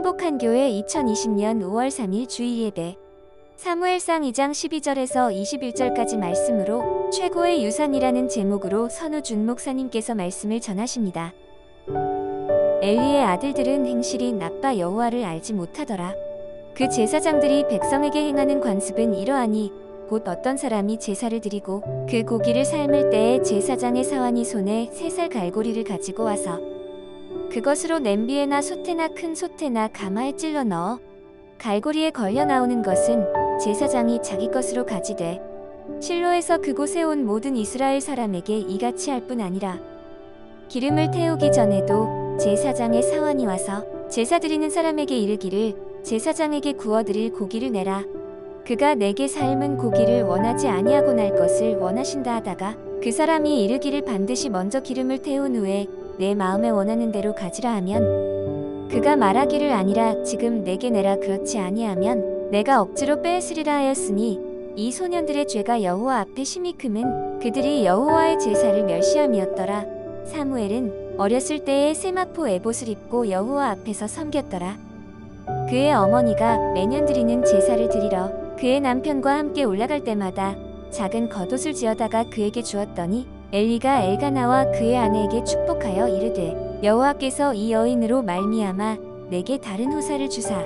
행복한 교회 2020년 5월 3일 주일예배 사무엘상 2장 12절에서 21절까지 말씀으로 최고의 유산이라는 제목으로 선우준 목사님께서 말씀을 전하십니다. 엘리의 아들들은 행실이 나빠 여호와를 알지 못하더라. 그 제사장들이 백성에게 행하는 관습은 이러하니 곧 어떤 사람이 제사를 드리고 그 고기를 삶을 때에 제사장의 사환이 손에 3살 갈고리를 가지고 와서 그것으로 냄비에나 솥에나 큰 솥에나 가마에 찔러 넣어 갈고리에 걸려 나오는 것은 제사장이 자기 것으로 가지되 실로에서 그곳에 온 모든 이스라엘 사람에게 이같이 할 뿐 아니라 기름을 태우기 전에도 제사장의 사환이 와서 제사 드리는 사람에게 이르기를 제사장에게 구워드릴 고기를 내라. 그가 내게 삶은 고기를 원하지 아니하고 날 것을 원하신다 하다가 그 사람이 이르기를 반드시 먼저 기름을 태운 후에 내 마음에 원하는 대로 가지라 하면 그가 말하기를 아니라 지금 내게 내라 그렇지 아니하면 내가 억지로 빼앗으리라 하였으니 이 소년들의 죄가 여호와 앞에 심히 크면 그들이 여호와의 제사를 멸시함이었더라. 사무엘은 어렸을 때에 세마포 에봇을 입고 여호와 앞에서 섬겼더라. 그의 어머니가 매년 드리는 제사를 드리러 그의 남편과 함께 올라갈 때마다 작은 겉옷을 지어다가 그에게 주었더니 엘리가 엘가나와 그의 아내에게 축복하여 이르되 여호와께서 이 여인으로 말미암아 내게 다른 후사를 주사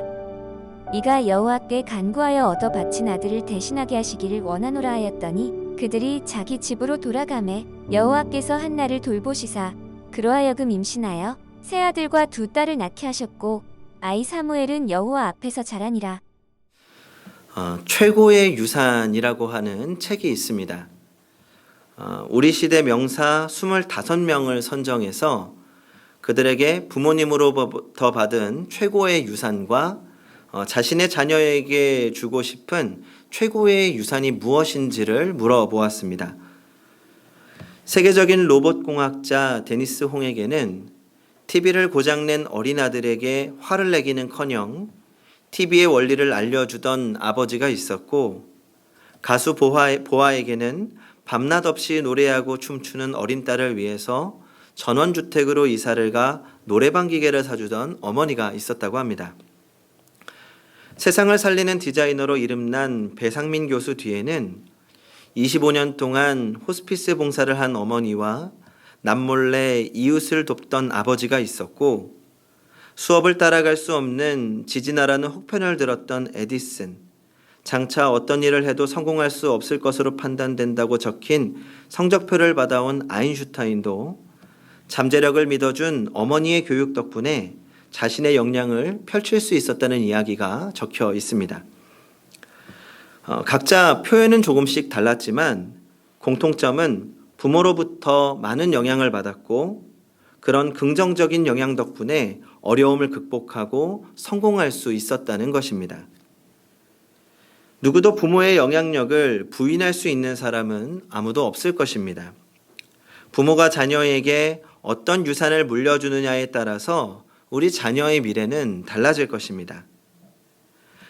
이가 여호와께 간구하여 얻어 바친 아들을 대신하게 하시기를 원하노라 하였더니 그들이 자기 집으로 돌아가매 여호와께서 한나를 돌보시사 그로하여금 임신하여 세 아들과 두 딸을 낳게 하셨고 아이 사무엘은 여호와 앞에서 자라니라. 최고의 유산이라고 하는 책이 있습니다. 우리 시대 명사 25명을 선정해서 그들에게 부모님으로부터 받은 최고의 유산과 자신의 자녀에게 주고 싶은 최고의 유산이 무엇인지를 물어보았습니다. 세계적인 로봇 공학자 데니스 홍에게는 TV를 고장낸 어린아들에게 화를 내기는커녕 TV의 원리를 알려주던 아버지가 있었고 가수 보아에게는 밤낮 없이 노래하고 춤추는 어린 딸을 위해서 전원주택으로 이사를 가 노래방 기계를 사주던 어머니가 있었다고 합니다. 세상을 살리는 디자이너로 이름난 배상민 교수 뒤에는 25년 동안 호스피스 봉사를 한 어머니와 남몰래 이웃을 돕던 아버지가 있었고 수업을 따라갈 수 없는 지진하라는 혹편을 들었던 에디슨, 장차 어떤 일을 해도 성공할 수 없을 것으로 판단된다고 적힌 성적표를 받아온 아인슈타인도 잠재력을 믿어준 어머니의 교육 덕분에 자신의 역량을 펼칠 수 있었다는 이야기가 적혀 있습니다. 각자 표현은 조금씩 달랐지만 공통점은 부모로부터 많은 영향을 받았고 그런 긍정적인 영향 덕분에 어려움을 극복하고 성공할 수 있었다는 것입니다. 누구도 부모의 영향력을 부인할 수 있는 사람은 아무도 없을 것입니다. 부모가 자녀에게 어떤 유산을 물려주느냐에 따라서 우리 자녀의 미래는 달라질 것입니다.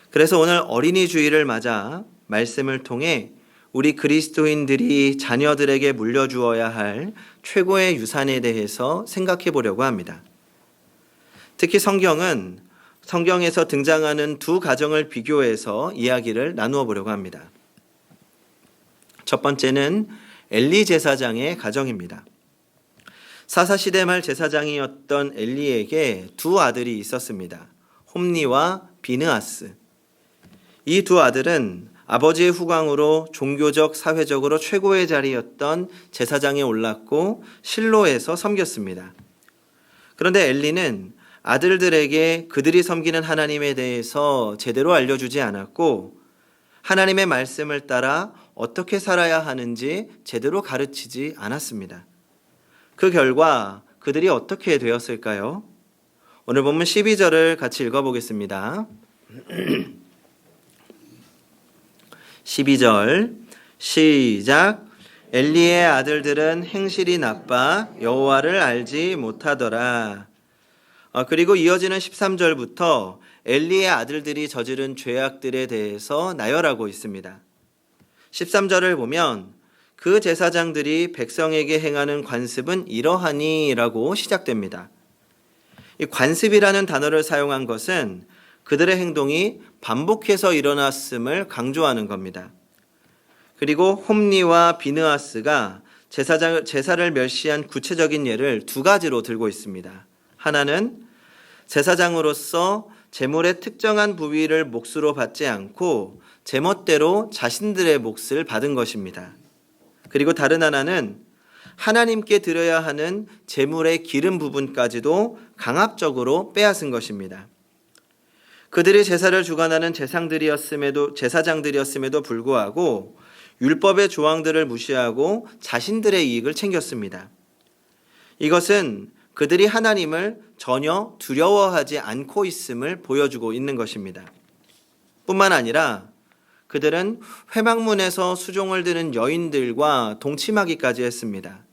그래서 오늘 어린이 주일을 맞아 말씀을 통해 우리 그리스도인들이 자녀들에게 물려주어야 할 최고의 유산에 대해서 생각해 보려고 합니다. 특히 성경에서 등장하는 두 가정을 비교해서 이야기를 나누어 보려고 합니다. 첫 번째는 엘리 제사장의 가정입니다. 사사시대 말 제사장이었던 엘리에게 두 아들이 있었습니다. 홈니와 비느하스. 이 두 아들은 아버지의 후광으로 종교적, 사회적으로 최고의 자리였던 제사장에 올랐고 실로에서 섬겼습니다. 그런데 엘리는 아들들에게 그들이 섬기는 하나님에 대해서 제대로 알려주지 않았고 하나님의 말씀을 따라 어떻게 살아야 하는지 제대로 가르치지 않았습니다. 그 결과 그들이 어떻게 되었을까요? 오늘 본문 12절을 같이 읽어보겠습니다. 12절 시작. 엘리의 아들들은 행실이 나빠 여호와를 알지 못하더라. 그리고 이어지는 13절부터 엘리의 아들들이 저지른 죄악들에 대해서 나열하고 있습니다. 13절을 보면 그 제사장들이 백성에게 행하는 관습은 이러하니 라고 시작됩니다. 이 관습이라는 단어를 사용한 것은 그들의 행동이 반복해서 일어났음을 강조하는 겁니다. 그리고 홈리와 비느하스가 제사를 멸시한 구체적인 예를 두 가지로 들고 있습니다. 하나는 제사장으로서 제물의 특정한 부위를 몫으로 받지 않고 제멋대로 자신들의 몫을 받은 것입니다. 그리고 다른 하나는 하나님께 드려야 하는 제물의 기름 부분까지도 강압적으로 빼앗은 것입니다. 그들이 제사를 주관하는 제사장들이었음에도 불구하고 율법의 조항들을 무시하고 자신들의 이익을 챙겼습니다. 이것은 그들이 하나님을 전혀 두려워하지 않고 있음을 보여주고 있는 것입니다. 뿐만 아니라 그들은 회막문에서 수종을 드는 여인들과 동침하기까지 했습니다.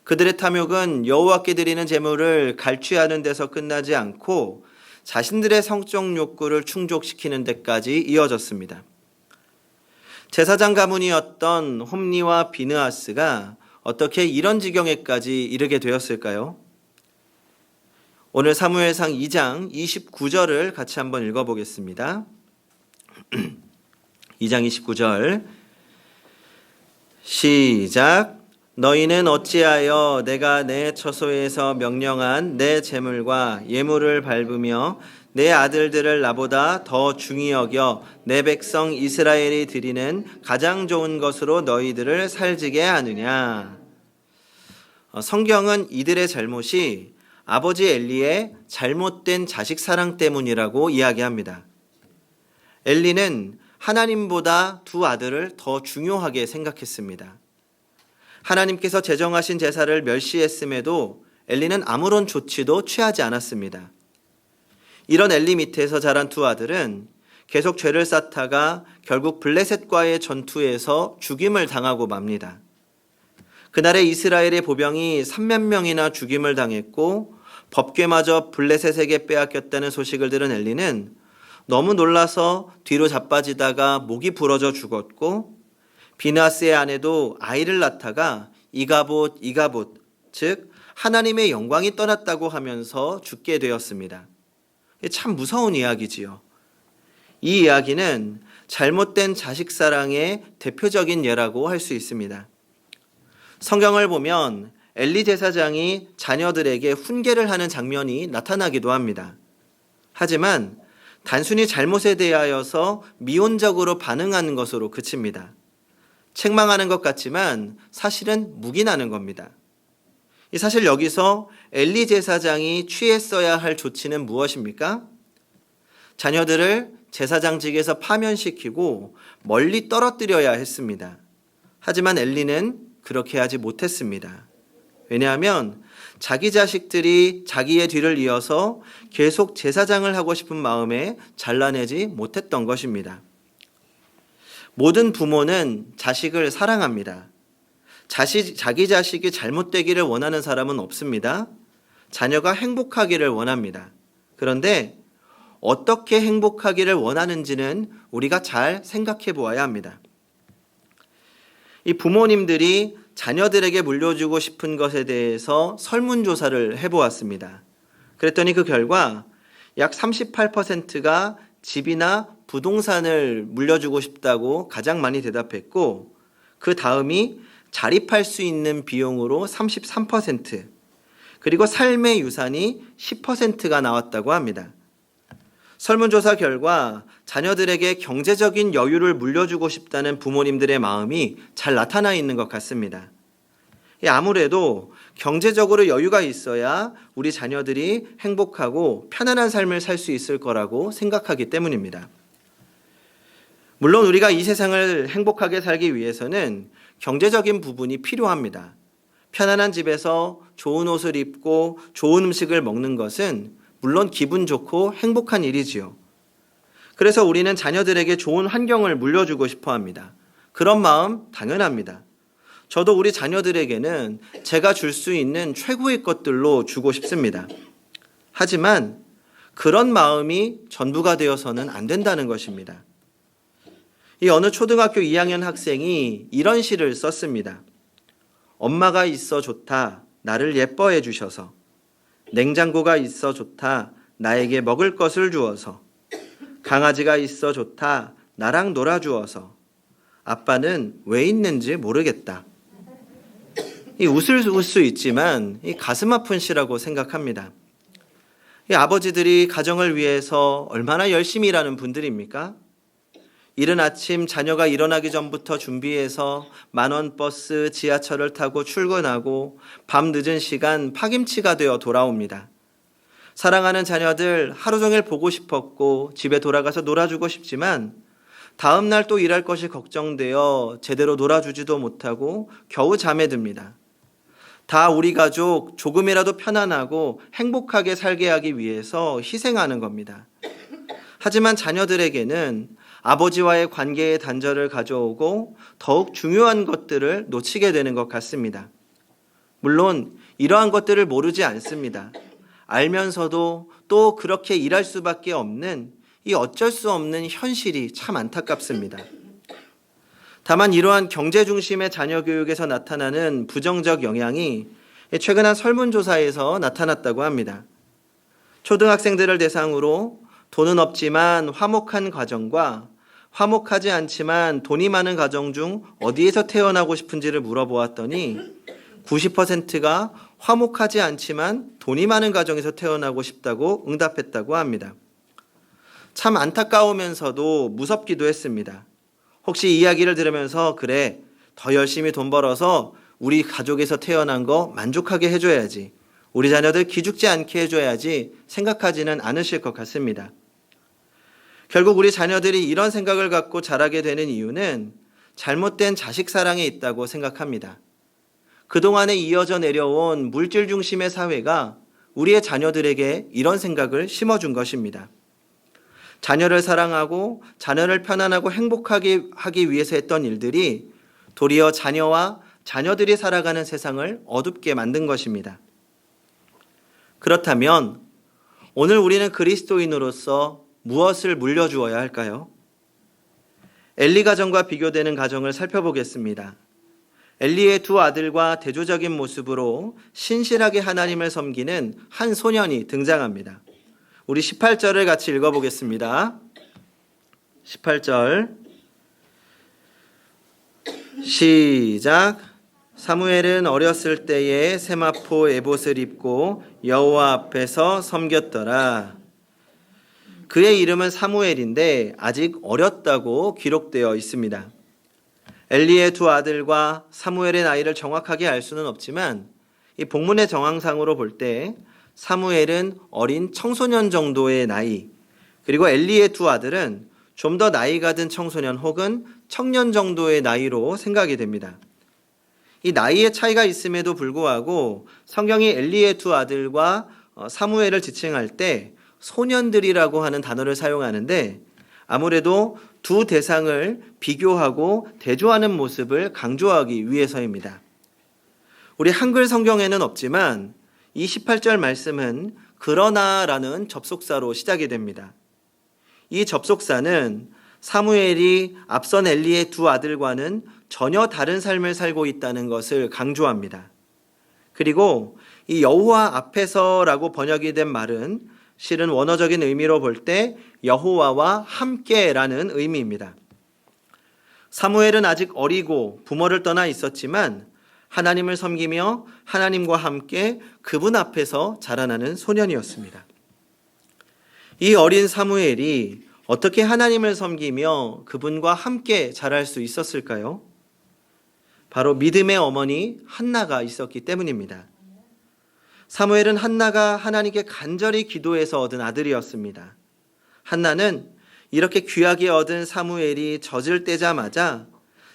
그들의 탐욕은 여호와께 드리는 제물을 갈취하는 데서 끝나지 않고 자신들의 성적 욕구를 충족시키는 데까지 이어졌습니다. 제사장 가문이었던 홈리와 비느하스가 어떻게 이런 지경에까지 이르게 되었을까요? 오늘 사무엘상 2장 29절을 같이 한번 읽어보겠습니다. 2장 29절 시작. 너희는 어찌하여 내가 내 처소에서 명령한 내 제물과 예물을 밟으며 내 아들들을 나보다 더 중히 여겨 내 백성 이스라엘이 드리는 가장 좋은 것으로 너희들을 살지게 하느냐. 성경은 이들의 잘못이 아버지 엘리의 잘못된 자식 사랑 때문이라고 이야기합니다. 엘리는 하나님보다 두 아들을 더 중요하게 생각했습니다. 하나님께서 제정하신 제사를 멸시했음에도 엘리는 아무런 조치도 취하지 않았습니다. 이런 엘리 밑에서 자란 두 아들은 계속 죄를 쌓다가 결국 블레셋과의 전투에서 죽임을 당하고 맙니다. 그날의 이스라엘의 보병이 3만 명이나 죽임을 당했고 법궤마저 블레셋에게 빼앗겼다는 소식을 들은 엘리는 너무 놀라서 뒤로 자빠지다가 목이 부러져 죽었고 비느하스의 아내도 아이를 낳다가 이가봇, 즉 하나님의 영광이 떠났다고 하면서 죽게 되었습니다. 참 무서운 이야기지요. 이 이야기는 잘못된 자식 사랑의 대표적인 예라고 할 수 있습니다. 성경을 보면 엘리 제사장이 자녀들에게 훈계를 하는 장면이 나타나기도 합니다. 하지만 단순히 잘못에 대하여서 미온적으로 반응하는 것으로 그칩니다. 책망하는 것 같지만 사실은 묵인하는 겁니다. 사실 여기서 엘리 제사장이 취했어야 할 조치는 무엇입니까? 자녀들을 제사장직에서 파면시키고 멀리 떨어뜨려야 했습니다. 하지만 엘리는 그렇게 하지 못했습니다. 왜냐하면 자기 자식들이 자기의 뒤를 이어서 계속 제사장을 하고 싶은 마음에 잘라내지 못했던 것입니다. 모든 부모는 자식을 사랑합니다. 자기 자식이 잘못되기를 원하는 사람은 없습니다. 자녀가 행복하기를 원합니다. 그런데 어떻게 행복하기를 원하는지는 우리가 잘 생각해 보아야 합니다. 이 부모님들이 자녀들에게 물려주고 싶은 것에 대해서 설문조사를 해보았습니다. 그랬더니 그 결과 약 38%가 집이나 부동산을 물려주고 싶다고 가장 많이 대답했고 그 다음이 자립할 수 있는 비용으로 33%, 그리고 삶의 유산이 10%가 나왔다고 합니다. 설문조사 결과 자녀들에게 경제적인 여유를 물려주고 싶다는 부모님들의 마음이 잘 나타나 있는 것 같습니다. 아무래도 경제적으로 여유가 있어야 우리 자녀들이 행복하고 편안한 삶을 살 수 있을 거라고 생각하기 때문입니다. 물론 우리가 이 세상을 행복하게 살기 위해서는 경제적인 부분이 필요합니다. 편안한 집에서 좋은 옷을 입고 좋은 음식을 먹는 것은 물론 기분 좋고 행복한 일이지요. 그래서 우리는 자녀들에게 좋은 환경을 물려주고 싶어 합니다. 그런 마음 당연합니다. 저도 우리 자녀들에게는 제가 줄 수 있는 최고의 것들로 주고 싶습니다. 하지만 그런 마음이 전부가 되어서는 안 된다는 것입니다. 이 어느 초등학교 2학년 학생이 이런 시를 썼습니다. 엄마가 있어 좋다, 나를 예뻐해 주셔서. 냉장고가 있어 좋다. 나에게 먹을 것을 주어서. 강아지가 있어 좋다. 나랑 놀아주어서. 아빠는 왜 있는지 모르겠다. 이 웃을 수 있지만 이 가슴 아픈 시라고 생각합니다. 이 아버지들이 가정을 위해서 얼마나 열심히 일하는 분들입니까? 이른 아침 자녀가 일어나기 전부터 준비해서 10,000원 버스, 지하철을 타고 출근하고 밤 늦은 시간 파김치가 되어 돌아옵니다. 사랑하는 자녀들 하루 종일 보고 싶었고 집에 돌아가서 놀아주고 싶지만 다음 날 또 일할 것이 걱정되어 제대로 놀아주지도 못하고 겨우 잠에 듭니다. 다 우리 가족 조금이라도 편안하고 행복하게 살게 하기 위해서 희생하는 겁니다. 하지만 자녀들에게는 아버지와의 관계의 단절을 가져오고 더욱 중요한 것들을 놓치게 되는 것 같습니다. 물론 이러한 것들을 모르지 않습니다. 알면서도 또 그렇게 일할 수밖에 없는 이 어쩔 수 없는 현실이 참 안타깝습니다. 다만 이러한 경제 중심의 자녀 교육에서 나타나는 부정적 영향이 최근 한 설문조사에서 나타났다고 합니다. 초등학생들을 대상으로 돈은 없지만 화목한 가정과 화목하지 않지만 돈이 많은 가정 중 어디에서 태어나고 싶은지를 물어보았더니 90%가 화목하지 않지만 돈이 많은 가정에서 태어나고 싶다고 응답했다고 합니다. 참 안타까우면서도 무섭기도 했습니다. 혹시 이 이야기를 들으면서 그래, 더 열심히 돈 벌어서 우리 가족에서 태어난 거 만족하게 해줘야지, 우리 자녀들 기죽지 않게 해줘야지 생각하지는 않으실 것 같습니다. 결국 우리 자녀들이 이런 생각을 갖고 자라게 되는 이유는 잘못된 자식 사랑에 있다고 생각합니다. 그동안에 이어져 내려온 물질 중심의 사회가 우리의 자녀들에게 이런 생각을 심어준 것입니다. 자녀를 사랑하고 자녀를 편안하고 행복하게 하기 위해서 했던 일들이 도리어 자녀와 자녀들이 살아가는 세상을 어둡게 만든 것입니다. 그렇다면 오늘 우리는 그리스도인으로서 무엇을 물려주어야 할까요? 엘리 가정과 비교되는 가정을 살펴보겠습니다. 엘리의 두 아들과 대조적인 모습으로 신실하게 하나님을 섬기는 한 소년이 등장합니다. 우리 18절을 같이 읽어보겠습니다. 18절 시작. 사무엘은 어렸을 때에 세마포 에봇을 입고 여호와 앞에서 섬겼더라. 그의 이름은 사무엘인데 아직 어렸다고 기록되어 있습니다. 엘리의 두 아들과 사무엘의 나이를 정확하게 알 수는 없지만 이 본문의 정황상으로 볼 때 사무엘은 어린 청소년 정도의 나이, 그리고 엘리의 두 아들은 좀 더 나이가 든 청소년 혹은 청년 정도의 나이로 생각이 됩니다. 이 나이의 차이가 있음에도 불구하고 성경이 엘리의 두 아들과 사무엘을 지칭할 때 소년들이라고 하는 단어를 사용하는데 아무래도 두 대상을 비교하고 대조하는 모습을 강조하기 위해서입니다. 우리 한글 성경에는 없지만 이 18절 말씀은 그러나라는 접속사로 시작이 됩니다. 이 접속사는 사무엘이 앞선 엘리의 두 아들과는 전혀 다른 삶을 살고 있다는 것을 강조합니다. 그리고 이 여호와 앞에서라고 번역이 된 말은 실은 원어적인 의미로 볼 때 여호와와 함께라는 의미입니다. 사무엘은 아직 어리고 부모를 떠나 있었지만 하나님을 섬기며 하나님과 함께 그분 앞에서 자라나는 소년이었습니다. 이 어린 사무엘이 어떻게 하나님을 섬기며 그분과 함께 자랄 수 있었을까요? 바로 믿음의 어머니 한나가 있었기 때문입니다. 사무엘은 한나가 하나님께 간절히 기도해서 얻은 아들이었습니다. 한나는 이렇게 귀하게 얻은 사무엘이 젖을 떼자마자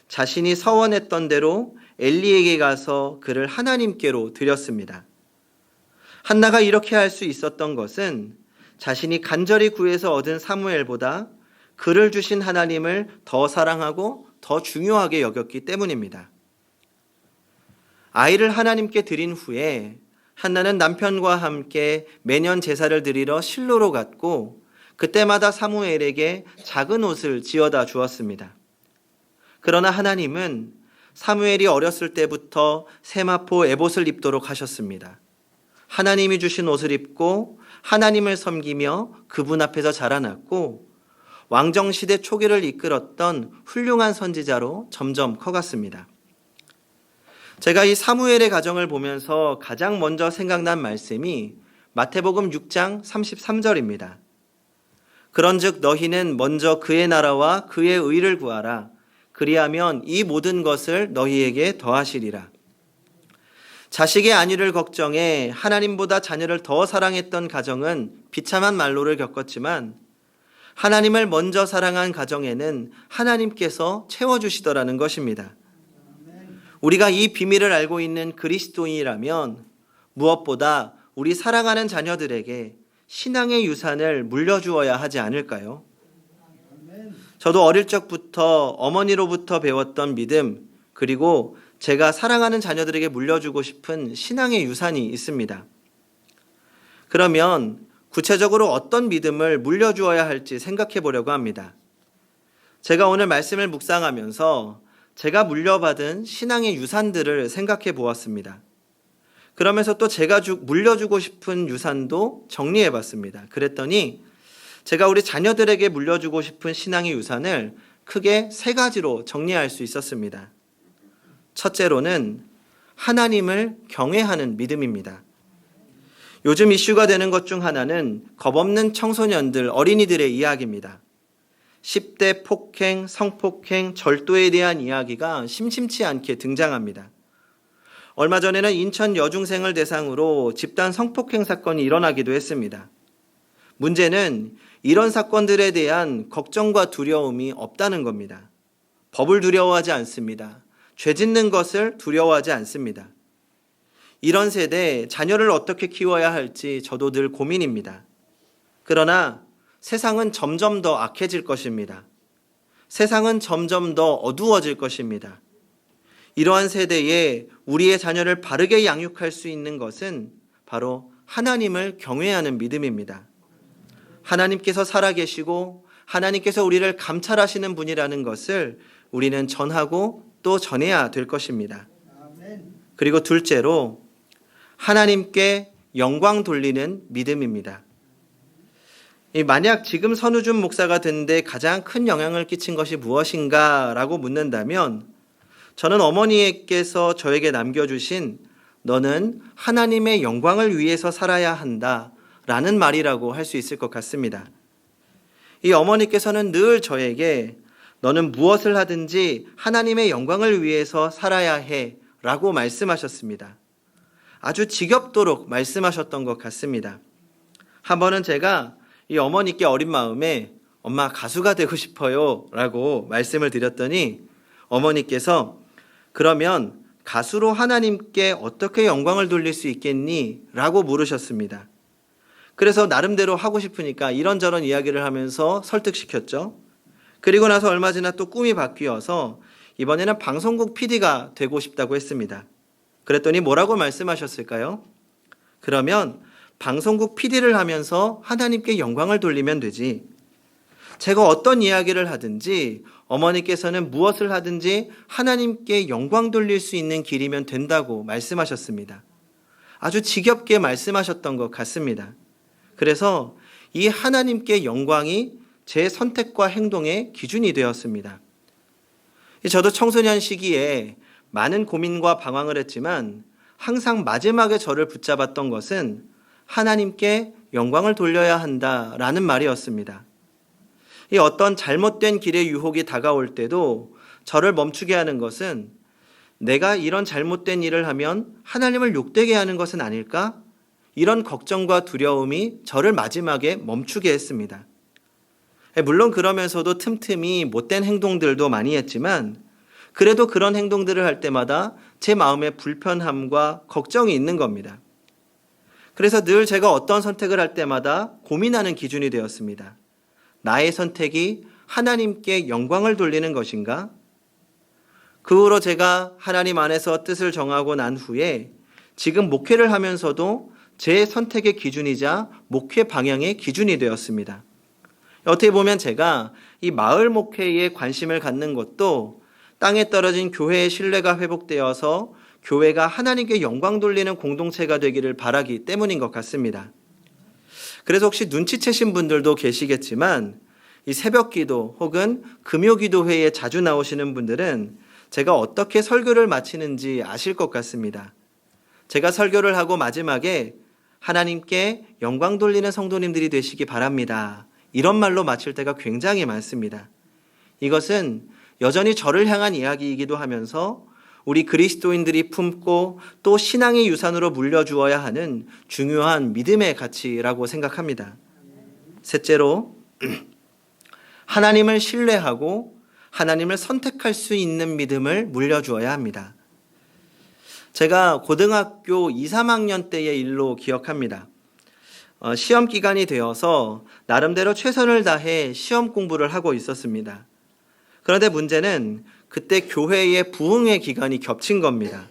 자신이 서원했던 대로 엘리에게 가서 그를 하나님께로 드렸습니다. 한나가 이렇게 할 수 있었던 것은 자신이 간절히 구해서 얻은 사무엘보다 그를 주신 하나님을 더 사랑하고 더 중요하게 여겼기 때문입니다. 아이를 하나님께 드린 후에 한나는 남편과 함께 매년 제사를 드리러 실로로 갔고 그때마다 사무엘에게 작은 옷을 지어다 주었습니다. 그러나 하나님은 사무엘이 어렸을 때부터 세마포 에봇을 입도록 하셨습니다. 하나님이 주신 옷을 입고 하나님을 섬기며 그분 앞에서 자라났고 왕정시대 초기를 이끌었던 훌륭한 선지자로 점점 커갔습니다. 제가 이 사무엘의 가정을 보면서 가장 먼저 생각난 말씀이 마태복음 6장 33절입니다. 그런즉 너희는 먼저 그의 나라와 그의 의를 구하라. 그리하면 이 모든 것을 너희에게 더하시리라. 자식의 안위를 걱정해 하나님보다 자녀를 더 사랑했던 가정은 비참한 말로를 겪었지만 하나님을 먼저 사랑한 가정에는 하나님께서 채워주시더라는 것입니다. 우리가 이 비밀을 알고 있는 그리스도인이라면 무엇보다 우리 사랑하는 자녀들에게 신앙의 유산을 물려주어야 하지 않을까요? 저도 어릴 적부터 어머니로부터 배웠던 믿음, 그리고 제가 사랑하는 자녀들에게 물려주고 싶은 신앙의 유산이 있습니다. 그러면 구체적으로 어떤 믿음을 물려주어야 할지 생각해 보려고 합니다. 제가 오늘 말씀을 묵상하면서 제가 물려받은 신앙의 유산들을 생각해 보았습니다. 그러면서 또 제가 물려주고 싶은 유산도 정리해 봤습니다. 그랬더니 제가 우리 자녀들에게 물려주고 싶은 신앙의 유산을 크게 세 가지로 정리할 수 있었습니다. 첫째로는 하나님을 경외하는 믿음입니다. 요즘 이슈가 되는 것 중 하나는 겁없는 청소년들, 어린이들의 이야기입니다. 10대 폭행, 성폭행, 절도에 대한 이야기가 심심치 않게 등장합니다. 얼마 전에는 인천 여중생을 대상으로 집단 성폭행 사건이 일어나기도 했습니다. 문제는 이런 사건들에 대한 걱정과 두려움이 없다는 겁니다. 법을 두려워하지 않습니다. 죄 짓는 것을 두려워하지 않습니다. 이런 세대 자녀를 어떻게 키워야 할지 저도 늘 고민입니다. 그러나 세상은 점점 더 악해질 것입니다. 세상은 점점 더 어두워질 것입니다. 이러한 세대에 우리의 자녀를 바르게 양육할 수 있는 것은 바로 하나님을 경외하는 믿음입니다. 하나님께서 살아계시고 하나님께서 우리를 감찰하시는 분이라는 것을 우리는 전하고 또 전해야 될 것입니다. 그리고 둘째로 하나님께 영광 돌리는 믿음입니다. 만약 지금 선우준 목사가 된 데 가장 큰 영향을 끼친 것이 무엇인가 라고 묻는다면 저는 어머니께서 저에게 남겨주신 너는 하나님의 영광을 위해서 살아야 한다 라는 말이라고 할 수 있을 것 같습니다. 이 어머니께서는 늘 저에게 너는 무엇을 하든지 하나님의 영광을 위해서 살아야 해 라고 말씀하셨습니다. 아주 지겹도록 말씀하셨던 것 같습니다. 한 번은 제가 이 어머니께 어린 마음에 엄마 가수가 되고 싶어요 라고 말씀을 드렸더니 어머니께서 그러면 가수로 하나님께 어떻게 영광을 돌릴 수 있겠니? 라고 물으셨습니다. 그래서 나름대로 하고 싶으니까 이런저런 이야기를 하면서 설득시켰죠. 그리고 나서 얼마 지나 또 꿈이 바뀌어서 이번에는 방송국 PD가 되고 싶다고 했습니다. 그랬더니 뭐라고 말씀하셨을까요? 그러면 방송국 PD를 하면서 하나님께 영광을 돌리면 되지. 제가 어떤 이야기를 하든지 어머니께서는 무엇을 하든지 하나님께 영광 돌릴 수 있는 길이면 된다고 말씀하셨습니다. 아주 지겹게 말씀하셨던 것 같습니다. 그래서 이 하나님께 영광이 제 선택과 행동의 기준이 되었습니다. 저도 청소년 시기에 많은 고민과 방황을 했지만 항상 마지막에 저를 붙잡았던 것은 하나님께 영광을 돌려야 한다라는 말이었습니다. 이 어떤 잘못된 길의 유혹이 다가올 때도 저를 멈추게 하는 것은 내가 이런 잘못된 일을 하면 하나님을 욕되게 하는 것은 아닐까? 이런 걱정과 두려움이 저를 마지막에 멈추게 했습니다. 물론 그러면서도 틈틈이 못된 행동들도 많이 했지만 그래도 그런 행동들을 할 때마다 제 마음에 불편함과 걱정이 있는 겁니다. 그래서 늘 제가 어떤 선택을 할 때마다 고민하는 기준이 되었습니다. 나의 선택이 하나님께 영광을 돌리는 것인가? 그 후로 제가 하나님 안에서 뜻을 정하고 난 후에 지금 목회를 하면서도 제 선택의 기준이자 목회 방향의 기준이 되었습니다. 어떻게 보면 제가 이 마을 목회에 관심을 갖는 것도 땅에 떨어진 교회의 신뢰가 회복되어서 교회가 하나님께 영광 돌리는 공동체가 되기를 바라기 때문인 것 같습니다. 그래서 혹시 눈치채신 분들도 계시겠지만 이 새벽기도 혹은 금요기도회에 자주 나오시는 분들은 제가 어떻게 설교를 마치는지 아실 것 같습니다. 제가 설교를 하고 마지막에 하나님께 영광 돌리는 성도님들이 되시기 바랍니다. 이런 말로 마칠 때가 굉장히 많습니다. 이것은 여전히 저를 향한 이야기이기도 하면서 우리 그리스도인들이 품고 또 신앙의 유산으로 물려주어야 하는 중요한 믿음의 가치라고 생각합니다. 셋째로 하나님을 신뢰하고 하나님을 선택할 수 있는 믿음을 물려주어야 합니다. 제가 고등학교 2, 3학년 때의 일로 기억합니다. 시험 기간이 되어서 나름대로 최선을 다해 시험 공부를 하고 있었습니다. 그런데 문제는 그때 교회의 부흥회 기간이 겹친 겁니다.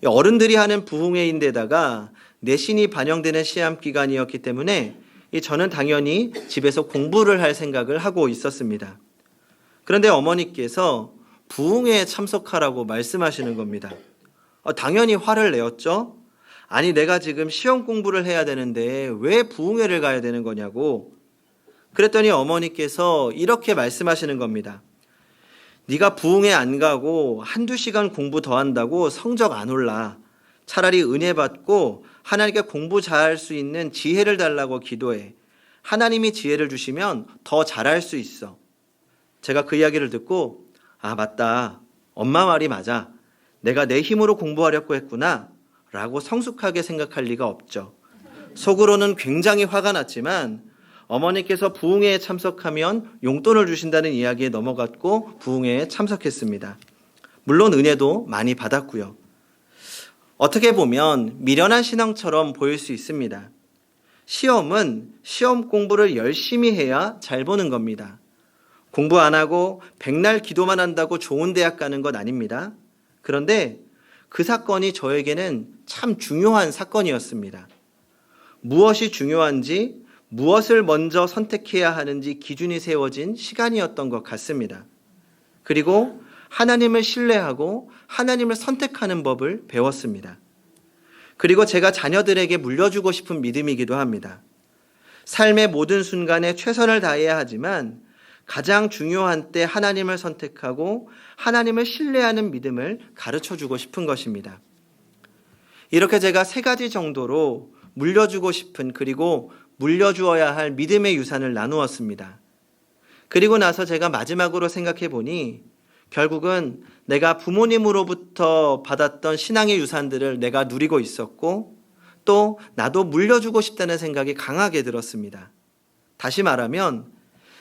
어른들이 하는 부흥회인데다가 내신이 반영되는 시험 기간이었기 때문에 저는 당연히 집에서 공부를 할 생각을 하고 있었습니다. 그런데 어머니께서 부흥회에 참석하라고 말씀하시는 겁니다. 당연히 화를 내었죠. 아니 내가 지금 시험 공부를 해야 되는데 왜 부흥회를 가야 되는 거냐고. 그랬더니 어머니께서 이렇게 말씀하시는 겁니다. 네가 부흥회 안 가고 한두 시간 공부 더 한다고 성적 안 올라. 차라리 은혜 받고 하나님께 공부 잘할 수 있는 지혜를 달라고 기도해. 하나님이 지혜를 주시면 더 잘할 수 있어. 제가 그 이야기를 듣고 맞다. 엄마 말이 맞아. 내가 내 힘으로 공부하려고 했구나 라고 성숙하게 생각할 리가 없죠. 속으로는 굉장히 화가 났지만 어머니께서 부흥회에 참석하면 용돈을 주신다는 이야기에 넘어갔고 부흥회에 참석했습니다. 물론 은혜도 많이 받았고요. 어떻게 보면 미련한 신앙처럼 보일 수 있습니다. 시험은 시험 공부를 열심히 해야 잘 보는 겁니다. 공부 안 하고 백날 기도만 한다고 좋은 대학 가는 것 아닙니다. 그런데 그 사건이 저에게는 참 중요한 사건이었습니다. 무엇이 중요한지, 무엇을 먼저 선택해야 하는지 기준이 세워진 시간이었던 것 같습니다. 그리고 하나님을 신뢰하고 하나님을 선택하는 법을 배웠습니다. 그리고 제가 자녀들에게 물려주고 싶은 믿음이기도 합니다. 삶의 모든 순간에 최선을 다해야 하지만 가장 중요한 때 하나님을 선택하고 하나님을 신뢰하는 믿음을 가르쳐주고 싶은 것입니다. 이렇게 제가 3가지 정도로 물려주고 싶은 그리고 물려주어야 할 믿음의 유산을 나누었습니다. 그리고 나서 제가 마지막으로 생각해 보니 결국은 내가 부모님으로부터 받았던 신앙의 유산들을 내가 누리고 있었고 또 나도 물려주고 싶다는 생각이 강하게 들었습니다. 다시 말하면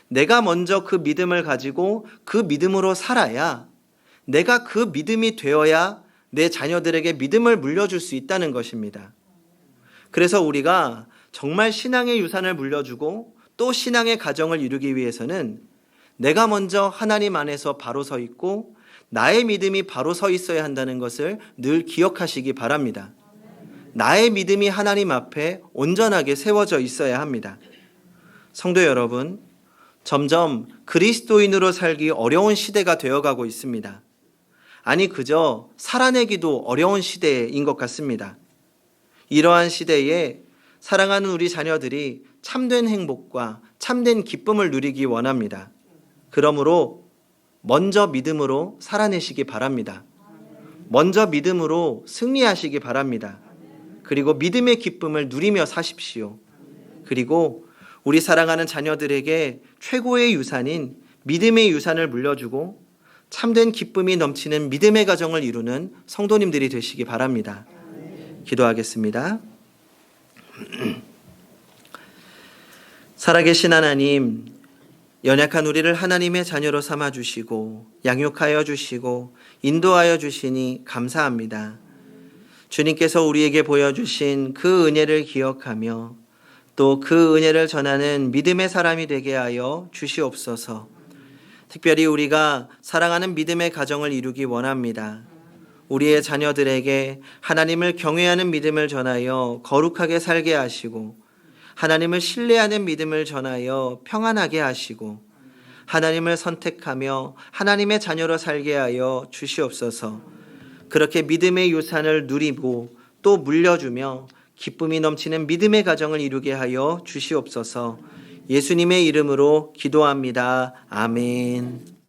내가 먼저 그 믿음을 가지고 그 믿음으로 살아야 내가 그 믿음이 되어야 내 자녀들에게 믿음을 물려줄 수 있다는 것입니다. 그래서 우리가 정말 신앙의 유산을 물려주고 또 신앙의 가정을 이루기 위해서는 내가 먼저 하나님 안에서 바로 서 있고 나의 믿음이 바로 서 있어야 한다는 것을 늘 기억하시기 바랍니다. 나의 믿음이 하나님 앞에 온전하게 세워져 있어야 합니다. 성도 여러분, 점점 그리스도인으로 살기 어려운 시대가 되어가고 있습니다. 아니 그저 살아내기도 어려운 시대인 것 같습니다. 이러한 시대에 사랑하는 우리 자녀들이 참된 행복과 참된 기쁨을 누리기 원합니다. 그러므로 먼저 믿음으로 살아내시기 바랍니다. 먼저 믿음으로 승리하시기 바랍니다. 그리고 믿음의 기쁨을 누리며 사십시오. 그리고 우리 사랑하는 자녀들에게 최고의 유산인 믿음의 유산을 물려주고 참된 기쁨이 넘치는 믿음의 가정을 이루는 성도님들이 되시기 바랍니다. 기도하겠습니다. 살아계신 하나님, 연약한 우리를 하나님의 자녀로 삼아주시고 양육하여 주시고 인도하여 주시니 감사합니다. 주님께서 우리에게 보여주신 그 은혜를 기억하며 또 그 은혜를 전하는 믿음의 사람이 되게 하여 주시옵소서. 특별히 우리가 사랑하는 믿음의 가정을 이루기 원합니다. 우리의 자녀들에게 하나님을 경외하는 믿음을 전하여 거룩하게 살게 하시고 하나님을 신뢰하는 믿음을 전하여 평안하게 하시고 하나님을 선택하며 하나님의 자녀로 살게 하여 주시옵소서. 그렇게 믿음의 유산을 누리고 또 물려주며 기쁨이 넘치는 믿음의 가정을 이루게 하여 주시옵소서. 예수님의 이름으로 기도합니다. 아멘.